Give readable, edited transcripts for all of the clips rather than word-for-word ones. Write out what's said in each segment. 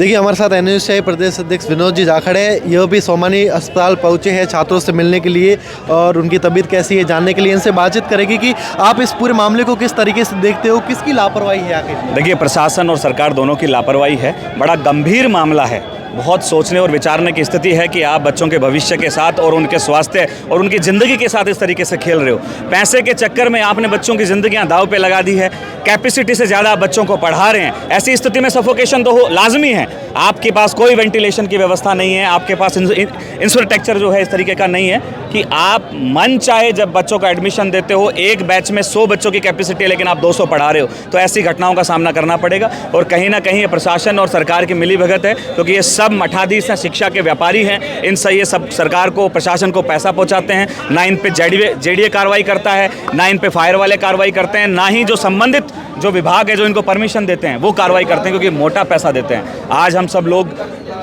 देखिए हमारे साथ एनएसयूआई प्रदेश अध्यक्ष विनोद जी जाखड़ है। यह भी सोमानी अस्पताल पहुंचे हैं छात्रों से मिलने के लिए और उनकी तबीयत कैसी है जानने के लिए। इनसे बातचीत करेगी कि आप इस पूरे मामले को किस तरीके से देखते हो, किसकी लापरवाही है आखिर। देखिए, प्रशासन और सरकार दोनों की लापरवाही है। बड़ा गंभीर मामला है। बहुत सोचने और विचारने की स्थिति है कि आप बच्चों के भविष्य के साथ और उनके स्वास्थ्य और उनकी ज़िंदगी के साथ इस तरीके से खेल रहे हो। पैसे के चक्कर में आपने बच्चों की ज़िंदगियां दांव पे लगा दी है। कैपेसिटी से ज़्यादा आप बच्चों को पढ़ा रहे हैं। ऐसी स्थिति में सफोकेशन तो हो लाजमी है। आपके पास कोई वेंटिलेशन की व्यवस्था नहीं है, आपके पास इंफ्रास्ट्रक्चर जो है इस तरीके का नहीं है कि आप मन चाहे जब बच्चों का एडमिशन देते हो। एक बैच में 100 बच्चों की कैपेसिटी है लेकिन आप 200 पढ़ा रहे हो, तो ऐसी घटनाओं का सामना करना पड़ेगा। और कहीं ना कहीं ये प्रशासन और सरकार की मिलीभगत है, क्योंकि ये सब मठाधीश हैं, शिक्षा के व्यापारी हैं। इनसे ये सब सरकार को, प्रशासन को पैसा पहुंचाते हैं। ना इन पे जेडीए कार्रवाई करता है, ना इन पे फायर वाले कार्रवाई करते हैं, ना ही जो संबंधित जो विभाग है जो इनको परमिशन देते हैं वो कार्रवाई करते हैं, क्योंकि मोटा पैसा देते हैं। आज हम सब लोग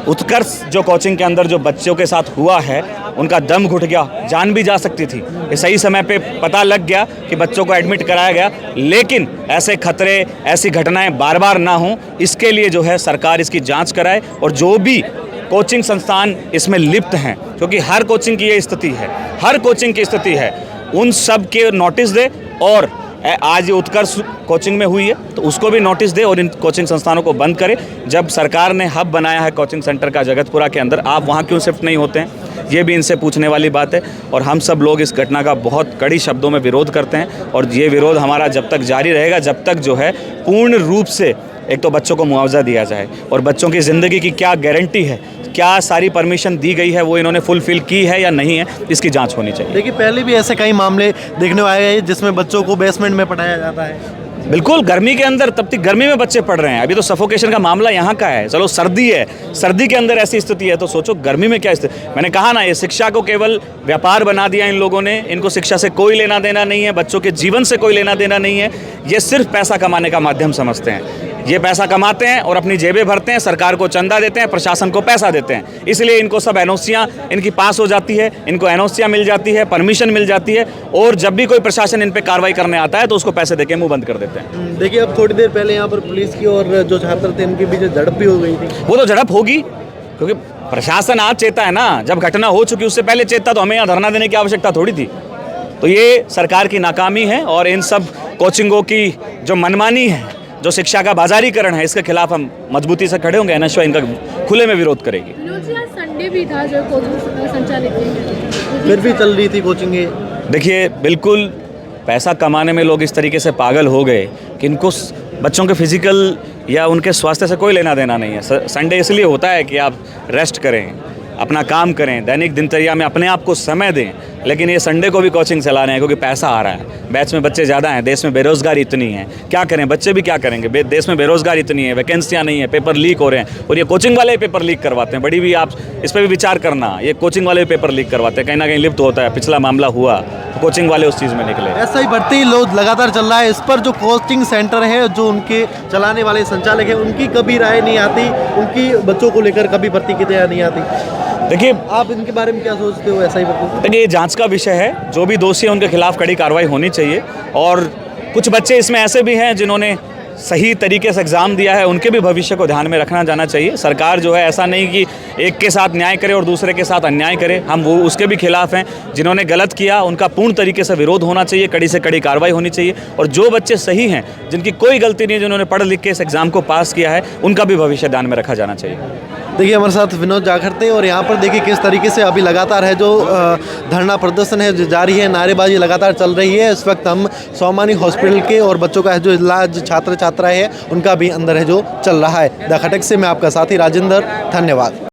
उत्कर्ष जो कोचिंग के अंदर जो बच्चों के साथ हुआ है, उनका दम घुट गया, जान भी जा सकती थी। ये सही समय पे पता लग गया कि बच्चों को एडमिट कराया गया, लेकिन ऐसे खतरे, ऐसी घटनाएं बार बार ना हों, इसके लिए जो है सरकार इसकी जांच कराए और जो भी कोचिंग संस्थान इसमें लिप्त हैं, क्योंकि हर कोचिंग की ये स्थिति है, हर कोचिंग की स्थिति है, उन सब के नोटिस दे। और आज ये उत्कर्ष कोचिंग में हुई है तो उसको भी नोटिस दे और इन कोचिंग संस्थानों को बंद करे। जब सरकार ने हब बनाया है कोचिंग सेंटर का जगतपुरा के अंदर, आप वहाँ क्यों शिफ्ट नहीं होते हैं, ये भी इनसे पूछने वाली बात है। और हम सब लोग इस घटना का बहुत कड़ी शब्दों में विरोध करते हैं और ये विरोध हमारा जब तक जारी रहेगा, जब तक जो है पूर्ण रूप से एक तो बच्चों को मुआवजा दिया जाए और बच्चों की ज़िंदगी की क्या गारंटी है, क्या सारी परमिशन दी गई है, वो इन्होंने फुलफिल की है या नहीं है, इसकी जांच होनी चाहिए। देखिए पहले भी ऐसे कई मामले देखने को आए हैं जिसमें बच्चों को बेसमेंट में पढ़ाया जाता है। बिल्कुल, गर्मी के अंदर, तब तक गर्मी में बच्चे पढ़ रहे हैं। अभी तो सफोकेशन का मामला यहाँ का है, चलो सर्दी है, सर्दी के अंदर ऐसी स्थिति है तो सोचो गर्मी में क्या स्थिति। मैंने कहा ना, ये शिक्षा को केवल व्यापार बना दिया इन लोगों ने। इनको शिक्षा से कोई लेना देना नहीं है, बच्चों के जीवन से कोई लेना देना नहीं है। ये सिर्फ पैसा कमाने का माध्यम समझते हैं। ये पैसा कमाते हैं और अपनी जेबें भरते हैं, सरकार को चंदा देते हैं, प्रशासन को पैसा देते हैं, इसलिए इनको सब एनओसियाँ इनकी पास हो जाती है, इनको एनओसियाँ मिल जाती है, परमिशन मिल जाती है। और जब भी कोई प्रशासन इन पे कार्रवाई करने आता है तो उसको पैसे देके मुंह बंद कर देते हैं। देखिए अब थोड़ी देर पहले यहाँ पर पुलिस की और जो छात्र थे उनके बीच झड़प भी हो गई थी। वो तो झड़प होगी, क्योंकि प्रशासन आज चेता है ना, जब घटना हो चुकी उससे पहले चेता तो हमें यहाँ धरना देने की आवश्यकता थोड़ी थी। तो ये सरकार की नाकामी है और इन सब कोचिंगों की जो मनमानी है, जो शिक्षा का बाजारीकरण है, इसके खिलाफ हम मजबूती से खड़े होंगे। एनएसयूआई इनका खुले में विरोध करेगी। संडे भी था जो कोचिंग संचालित थी, फिर भी चल रही थी कोचिंग। देखिए, बिल्कुल पैसा कमाने में लोग इस तरीके से पागल हो गए कि इनको बच्चों के फिजिकल या उनके स्वास्थ्य से कोई लेना देना नहीं है। संडे इसलिए होता है कि आप रेस्ट करें, अपना काम करें, दैनिक दिनचर्या में अपने आप को समय दें। लेकिन ये संडे को भी कोचिंग चला रहे हैं क्योंकि पैसा आ रहा है। बैच में बच्चे ज़्यादा हैं, देश में बेरोज़गारी इतनी है, क्या करें, बच्चे भी क्या करेंगे, देश में बेरोज़गारी इतनी है, वैकेंसियाँ नहीं है, पेपर लीक हो रहे हैं और ये कोचिंग वाले पेपर लीक करवाते हैं। बड़ी भी आप इस पर भी विचार करना, ये कोचिंग वाले पेपर लीक करवाते हैं, कहीं ना कहीं लिप्त होता है। पिछला मामला हुआ तो कोचिंग वाले उस चीज़ में निकले। ऐसा ही बढ़ती लोग लगातार चल रहा है। इस पर जो कोचिंग सेंटर है, जो उनके चलाने वाले संचालक हैं, उनकी कभी राय नहीं आती, उनकी बच्चों को लेकर कभी प्रतिक्रिया नहीं आती। देखिए, आप इनके बारे में क्या सोचते हो? ऐसा ही देखिए, ये जांच का विषय है। जो भी दोषी है उनके खिलाफ कड़ी कार्रवाई होनी चाहिए। और कुछ बच्चे इसमें ऐसे भी हैं जिन्होंने सही तरीके से एग्ज़ाम दिया है, उनके भी भविष्य को ध्यान में रखना जाना चाहिए। सरकार जो है ऐसा नहीं कि एक के साथ न्याय करे और दूसरे के साथ अन्याय करे। हम वो उसके भी खिलाफ हैं। जिन्होंने गलत किया उनका पूर्ण तरीके से विरोध होना चाहिए, कड़ी से कड़ी कार्रवाई होनी चाहिए। और जो बच्चे सही हैं, जिनकी कोई गलती नहीं है, जिन्होंने पढ़ लिख के इस एग्ज़ाम को पास किया है, उनका भी भविष्य ध्यान में रखा जाना चाहिए। देखिए हमारे साथ विनोद जाखड़ थे और यहाँ पर देखिए किस तरीके से अभी लगातार है जो धरना प्रदर्शन है जो जारी है, नारेबाजी लगातार चल रही है। इस वक्त हम सोमानी हॉस्पिटल के और बच्चों का है जो इलाज छात्र छात्राएं है उनका भी अंदर है जो चल रहा है। द खटक से मैं आपका साथी राजेंद्र, धन्यवाद।